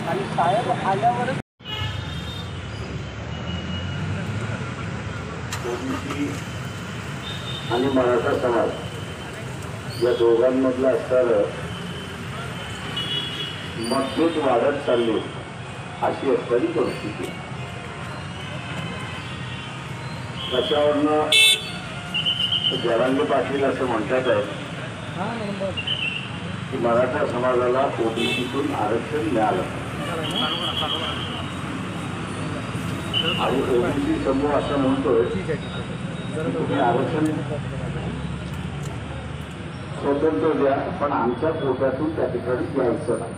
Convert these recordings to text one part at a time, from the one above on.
आणि साहेब आल्यावरच ओबीसी आणि मराठा समाज या दोघांमधलं असणारं मतभेद वाढत चालले अशी असणारी परिस्थिती. त्याच्यावरनं जरांगे पाटील असं म्हणतात आहेत की मराठा समाजाला ओबीसीतून आरक्षण मिळालं आणि ओबीसी समूह असं म्हणतोय तुम्ही आरक्षण स्वतंत्र द्या पण आमच्या कोट्यातून त्या ठिकाणी द्यायचं नाही.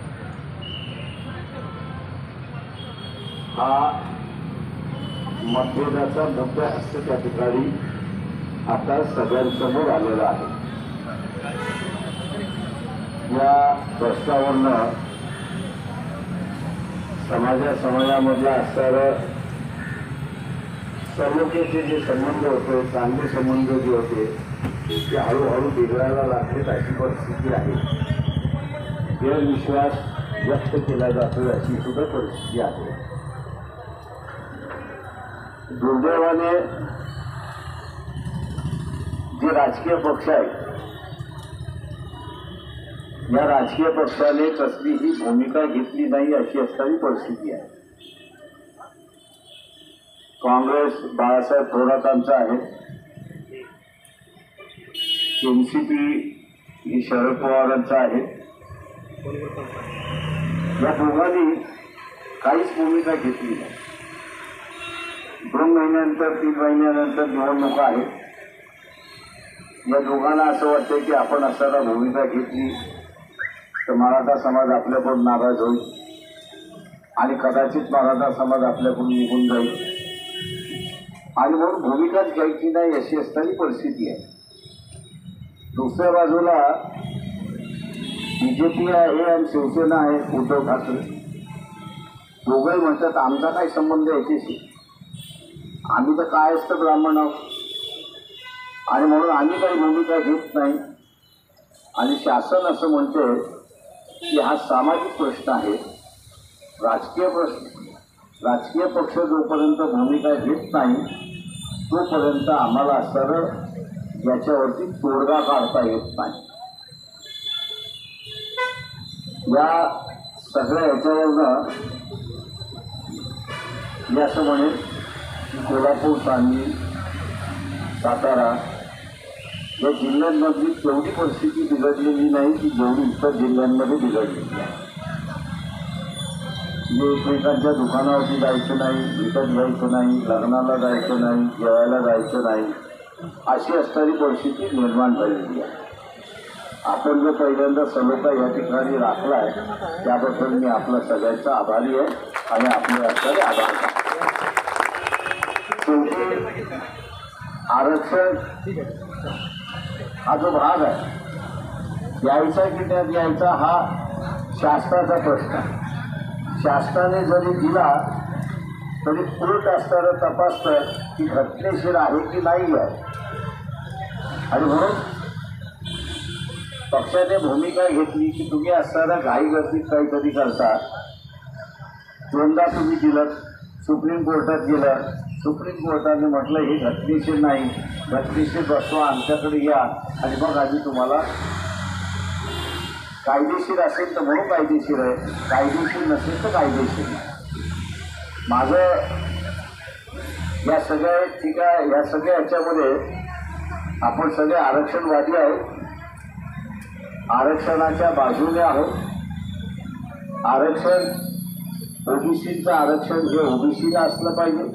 हा मतभेदाचा मुद्दा असं त्या ठिकाणी आता सगळ्यांसमोर आलेला आहे. या प्रश्नावरनं समाजामधला असणारं सलोख्याचे जे संबंध होते, चांगले संबंध जे होते ते हळूहळू बिघडायला लागलेत अशी परिस्थिती आहे. गैरविश्वास व्यक्त केला जातो अशी सुद्धा परिस्थिती आहे. दुर्दैवाने जे राजकीय पक्ष आहेत या राजकीय पक्षाने कसलीही भूमिका घेतली नाही अशी असणारी परिस्थिती आहे. काँग्रेस बाळासाहेब थोरातांचा आहे, एनसीपी ही शरद पवारांचा आहे. या दोघांनी काहीच भूमिका घेतली नाही. 2 महिन्यानंतर 3 महिन्यानंतर निवडणुका आहेत. या दोघांना असं वाटतं की आपण असताना भूमिका घेतली तर मराठा समाज आपल्याकडून नाराज होईल आणि कदाचित मराठा समाज आपल्याकडून निघून जाईल आणि म्हणून भूमिकाच घ्यायची नाही अशी असणारी परिस्थिती आहे. दुसऱ्या बाजूला बीजेपी आहे आणि शिवसेना आहे, उद्धव ठाकरे दोघंही म्हणतात आमचा काय संबंध याच्याशी, आम्ही तर काय असतं ब्राह्मण आहोत आणि म्हणून आम्ही काही भूमिका घेत नाही. आणि शासन असं म्हणते की हा सामाजिक प्रश्न आहे, राजकीय प्रश्न. राजकीय पक्ष जोपर्यंत भूमिका घेत नाही तोपर्यंत आम्हाला असणारं याच्यावरती तोडगा काढता येत नाही. या सगळ्या ह्याच्यावरनं मी असं म्हणेन की कोल्हापूर, सांगली, सातारा या जिल्ह्यांमधली तेवढी परिस्थिती बिघडलेली नाही की जेवढी इतर जिल्ह्यांमध्ये बिघडलेली आहे. एकमेकांच्या दुकानावरती जायचं नाही, विकत घ्यायचं नाही, लग्नाला जायचं नाही, जेवायला जायचं नाही अशी असणारी परिस्थिती निर्माण झालेली आहे. आपण जो पहिल्यांदा सलोखा या ठिकाणी राखला आहे त्याबद्दल मी आपल्या सगळ्यांचा आभारी आहे आणि आपले असणारे आभार मानतो. शेवटी आरक्षण हा जो भाग आहे यायचा की त्यात यायचा हा शासनाचा प्रश्न आहे. शासनाने जरी दिला तरी कोर्ट असणारं तपासतं की घटनेशीर आहे की नाही आहे. आणि म्हणून पक्षाने भूमिका घेतली की तुम्ही असताना घाईगर्दीत काहीतरी करता. 2दा तुम्ही दिलं, सुप्रीम कोर्टात गेलं, सुप्रीम कोर्टाने म्हटलं हे घटनेशीर नाही, घटनेशीर बसवा आमच्याकडे या आणि मग आम्ही तुम्हाला कायदेशीर असेल तर म्हणून कायदेशीर आहे, कायदेशीर नसेल तर कायदेशीर नाही. माझं या सगळ्या ठीक आहे, या सगळ्या ह्याच्यामध्ये आपण सगळे आरक्षणवादी आहोत, आरक्षणाच्या बाजूने आहोत. आरक्षण ओबीसीचं आरक्षण हे ओबीसीला असलं पाहिजे.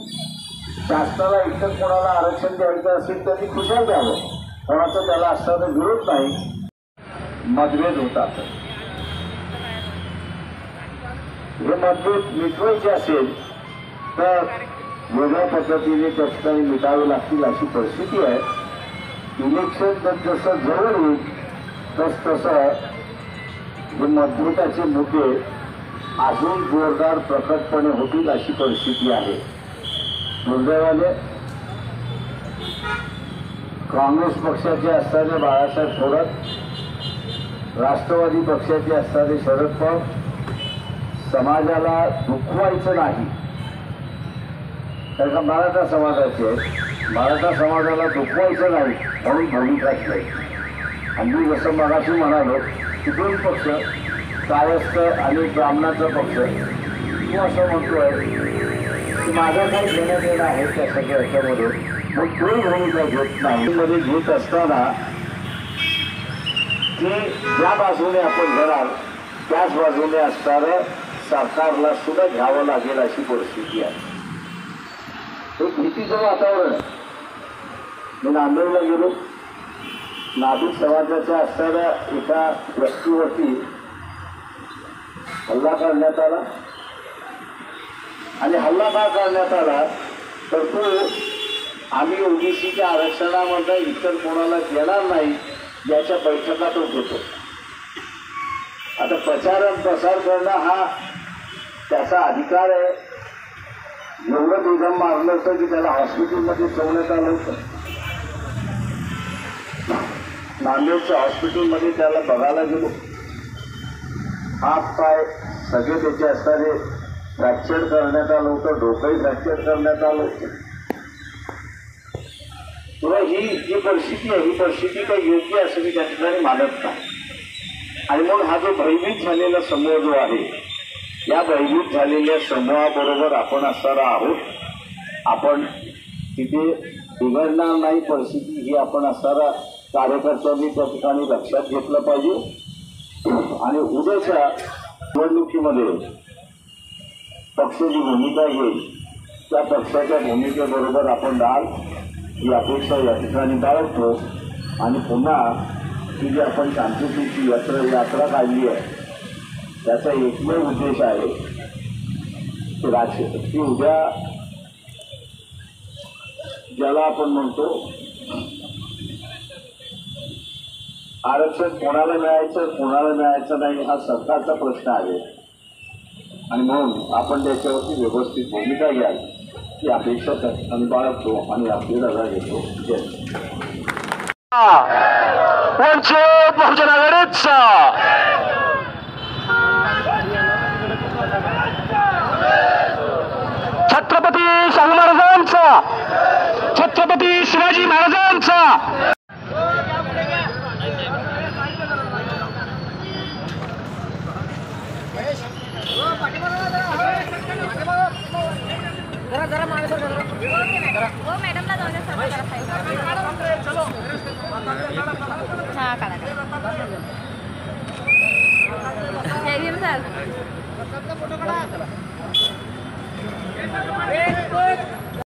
शासनाला इतर कोणाला आरक्षण द्यायचं असेल त्यांनी खुशाल द्यावं, कोणाचं त्याला असताना विरोध नाही. मतभेद होतात, हे मतभेद मिटवायचे असेल तर वेगळ्या पद्धतीने त्या ठिकाणी मिटावे लागतील अशी परिस्थिती आहे. इलेक्शन जसं जवळ येईल तसं हे मतभेदाचे मुद्दे अजून जोरदार प्रकटपणे होतील अशी परिस्थिती आहे. दुर्दैवाने काँग्रेस पक्षाचे असणारे बाळासाहेब थोरात, राष्ट्रवादी पक्षाचे असणारे शरद पवार, समाजाला दुखवायचं नाही. कारण का मराठा समाजाचे मराठा समाजाला दुखवायचं नाही म्हणून भूमिकाच नाही. आणि मी जसं मगाशी म्हणालो की दोन पक्ष कायस्थ आणि ब्राह्मणाचा पक्ष तो असं म्हणतोय की माझा काही घेणं देणं आहे त्या सगळ्या याच्यामध्ये मग तोही भूमिका घेत नाही. मध्ये घेत असताना की ज्या बाजूने आपण घडाल त्याच बाजूने असणारं सरकारला सुद्धा घ्यावं लागेल अशी परिस्थिती आहे. हे भीतीचं वातावरण आहे. मी नांदेडला गेलो. नाभिक समाजाच्या असणाऱ्या एका व्यक्तीवरती हल्ला करण्यात आला आणि हल्ला का करण्यात आला तर तो आम्ही ओबीसीच्या आरक्षणामध्ये इतर कोणाला देणार नाही याच्या बैठकातच होतो. आता प्रचार आणि प्रसार करणं हा त्याचा अधिकार आहे. एवढं बेदम मारलं होतं की त्याला हॉस्पिटलमध्ये ठेवण्यात आलं होतं. नांदेडच्या हॉस्पिटलमध्ये त्याला बघायला गेलो. हात पाय सगळे त्याचे असणारे फ्रॅक्चर करण्यात आलं होतं. डोकंही फ्रॅक्चर करण्यात आलं होतं. तेव्हा ही जी परिस्थिती आहे ही परिस्थिती काही योग्य असं मी त्या ठिकाणी मानत नाही. आणि मग हा जो भयभीत झालेला समूह जो आहे या भयभीत झालेल्या समूहाबरोबर आपण असणार आहोत. आपण तिथे बिघडणार नाही परिस्थिती ही आपण असणारा कार्यकर्त्यांनी त्या ठिकाणी लक्षात घेतलं पाहिजे. आणि उद्याच्या निवडणुकीमध्ये पक्ष जी भूमिका घेईल त्या पक्षाच्या भूमिकेबरोबर आपण राहाल ही अपेक्षा या ठिकाणी बाळगतो. आणि पुन्हा ही जी आपण शांततेची यात्रा काढली आहे त्याचा एकमेव उद्देश आहे की की उद्या ज्याला आपण म्हणतो आरक्षण कोणाला मिळायचं नाही हा सरकारचा प्रश्न आहे. आणि म्हणून आपण त्याच्यावरती व्यवस्थित भूमिका घ्याल ही अपेक्षा आणि बाळगतो आणि आपली रजा घेतो. वंचित बहुजन आघाडीचा छत्रपती शाहू महाराजांचा छत्रपती शिवाजी महाराजांचा सर